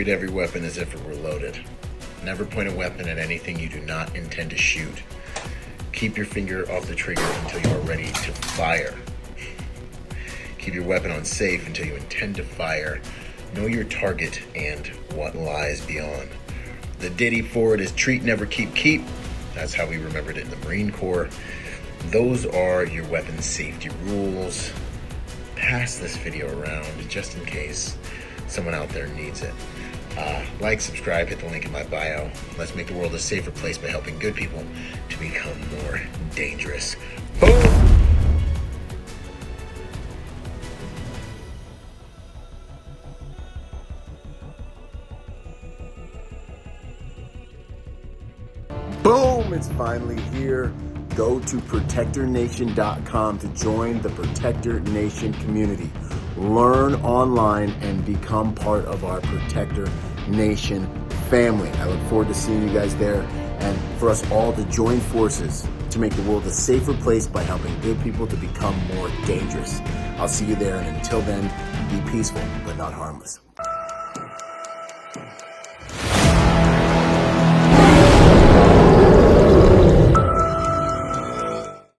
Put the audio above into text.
Treat every weapon as if it were loaded. Never point a weapon at anything you do not intend to shoot. Keep your finger off the trigger until you are ready to fire. Keep your weapon on safe until you intend to fire. Know your target and what lies beyond. The ditty for it is treat, never keep, keep. That's how we remembered it in the Marine Corps. Those are your weapon safety rules. Pass this video around just in case someone out there needs it. Like, subscribe, hit the link in my bio. Let's make the world a safer place by helping good people to become more dangerous. Boom! Boom! It's finally here. Go to protectornation.com to join the Protector Nation community. Learn online and become part of our Protector Nation family. I look forward to seeing you guys there and for us all to join forces to make the world a safer place by helping good people to become more dangerous. I'll see you there, and until then, be peaceful but not harmless.